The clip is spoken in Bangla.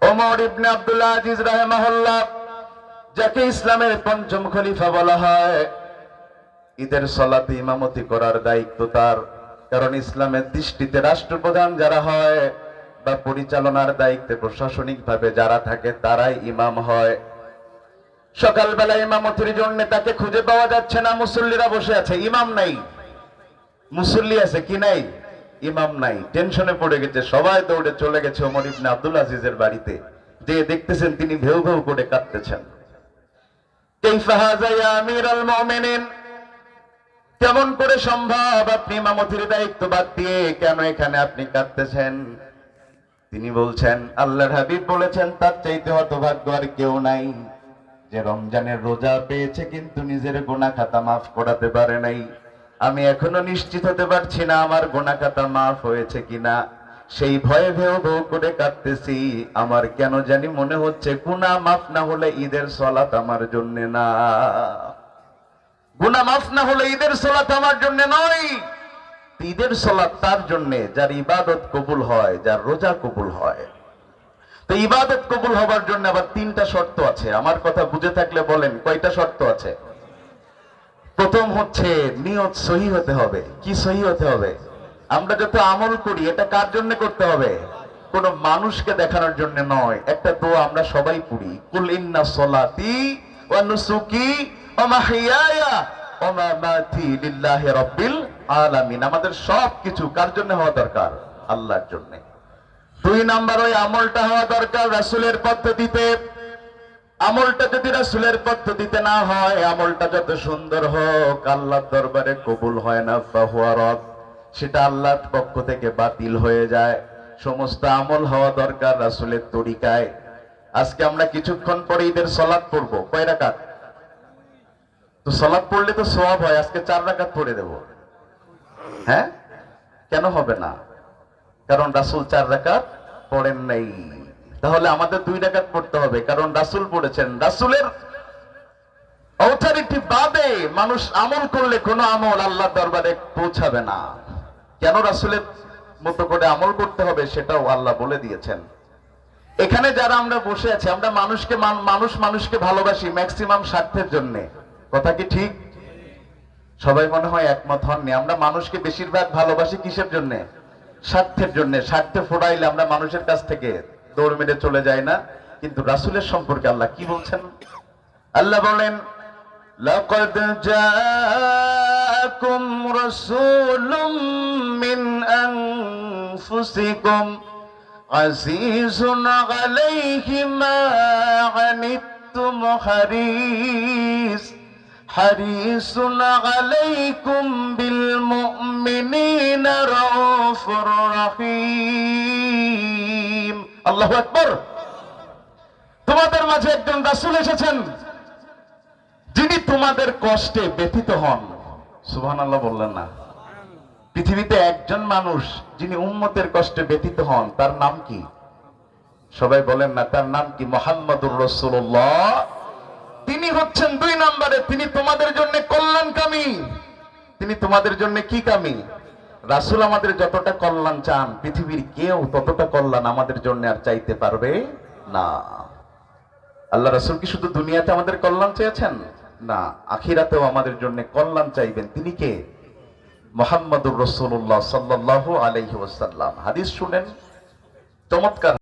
ওমর ইবনে আব্দুল আজিজ রাহিমাহুল্লাহ, যাকে ইসলামের পঞ্চম খলিফা বলা হয়, ঈদের সালাতে ইমামতি করার দায়িত্ব তার। কারণ ইসলামের দৃষ্টিতে রাষ্ট্রপ্রধান যারা হয় বা পরিচালনার দায়িত্বে প্রশাসনিক ভাবে যারা থাকে তারাই ইমাম হয়। সকালবেলা ইমামতির জন্য তাকে খুঁজে পাওয়া যাচ্ছে না, মুসল্লিরা বসে আছে, ইমাম নাই। মুসল্লি আছে কি নাই, ইমাম নাই। টেনশনে পড়ে গেছে, সবাই দৌড়ে চলে গেছে ওমর ইবনে আব্দুল আজিজের বাড়িতে। যে দেখতেছেন তিনি ভেউ ভেউ করে কাঁদতেছেন। কাইফা হাযা ইয়া আমিরাল মুমিনিন, কেমন করে সম্ভব আপনি ইমামতির দায়িত্ব বাদ দিয়ে কেন এখানে আপনি কাঁদতেছেন? তিনি বলছেন, আল্লাহর হাবিব বলেছেন তার চাইতে হতভাগ্য আর কেউ নাই, যে রমজানের রোজা পেয়েছে কিন্তু নিজের গুনাহ খাতা মাফ করাতে পারে নাই। আমি এখনো নিশ্চিত হতে পারছি না আমার গুনাহ খাতা মাফ হয়েছে কিনা, সেই ভয়ে ভেউ ভেউ করে কাঁদতেছি। আমার কেন জানি মনে হচ্ছে গুনাহ মাফ না হলে ঈদের সালাত আমার জন্য না, গুনাহ মাফ না হলে ঈদের সালাত আমার জন্য নয়। ঈদের সালাত তার জন্য যার ইবাদত কবুল হয়, যার রোজা কবুল হয়। তো ইবাদত কবুল হবার জন্য আবার তিনটা শর্ত আছে। আমার কথা বুঝে থাকলে বলেন কয়টা শর্ত আছে? প্রথম হচ্ছে নিয়ত সহি হতে হবে। কি সহি হতে হবে? আমরা যত আমল করি এটা কার জন্য করতে হবে? কোন মানুষকে দেখানোর জন্য নয়। একটা দোয়া আমরা সবাই পড়ি, কুল ইন্না সলাতি ওয়া নুসুকি ওয়া মাহইয়ায়া ওয়া মামাতি লিল্লাহি রাব্বিল আলামিন। আমাদের সবকিছু কার জন্য হওয়া দরকার? আল্লাহর জন্য। দুই নাম্বার, ওই আমলটা হওয়া দরকার রাসূলের পদ্ধতিতে। আমলটা যদি রাসূলের পদ্ধতিতে না হয়, আমলটা যত সুন্দর হোক আল্লাহর দরবারে কবুল হয় না, ফাহুয়া রদ, সেটা আল্লাহর পক্ষ থেকে বাতিল হয়ে যায়। সমস্ত আমল হওয়া দরকার রাসূলের তরিকায়। আজকে আমরা কিছুক্ষণ পরে ঈদের সালাত পড়ব, কয় রাকাত? তো সালাত পড়লে তো সওয়াব হয়, আজকে 4 রাকাত পড়ে দেব। হ্যাঁ, কেন হবে না? কারণ রাসূল 4 রাকাত পড়েন নাই। তাহলে আমাদের 2 রাকাত পড়তে হবে, কারণ রাসূল পড়েছেন। রাসূলের অথরিটি বাদে মানুষ আমল করলে কোনো আমল আল্লাহর দরবারে পৌঁছাবে না। কেন রাসূলের মতো করে আমল করতে হবে সেটাও আল্লাহ বলে দিয়েছেন। এখানে যারা আমরা বসে আছি, আমরা মানুষকে ভালোবাসি ম্যাক্সিমাম স্বার্থের জন্য। কথা কি ঠিক? সবাই মনে হয় একমত হননি। আমরা মানুষকে বেশিরভাগ ভালোবাসি কিসের জন্য? স্বার্থের জন্য। স্বার্থে ফোড়াইলে আমরা মানুষের কাছ থেকে দৌড় মেরে চলে যায় না। কিন্তু রাসূলের সম্পর্কে আল্লাহ কি বলছেন? আল্লাহ বলেন, লাকাদ জাআকুম রাসূলুম মিন আনফুসিকুম আজিজুন আলাইহি মা আনিতুম হারিসুন আলাইকুম বিল মুমিনিনা রাউফুর রহিম। আল্লাহু আকবার। তোমাদের মাঝে একজন রাসূল এসেছেন যিনি তোমাদের কষ্টে ব্যথিত হন। সুবহানাল্লাহ বললেন না? পৃথিবীতে একজন মানুষ যিনি উম্মতের কষ্টে ব্যথিত হন, তার নাম কি? সবাই বলেন না, তার নাম কি? মুহাম্মাদুর রাসূলুল্লাহ। তিনি হচ্ছেন 2 নম্বরে, তিনি তোমাদের জন্য কল্যাণকামী। তিনি তোমাদের জন্য কি কামী? রাসূল আমাদের যতটা কল্যাণ চান, পৃথিবীর কেউ ততটা কল্যাণ আমাদের জন্য আর চাইতে পারবে না। আল্লাহ রাসূল কি শুধু দুনিয়াতে আমাদের কল্যাণ চেয়েছেন? না, আখিরাতেও আমাদের জন্য কল্যাণ চাইবেন। তিনি কে? মুহাম্মাদুর রাসূলুল্লাহ সাল্লাল্লাহু আলাইহি ওয়াসাল্লাম। হাদিস শুনেন, চমৎকার।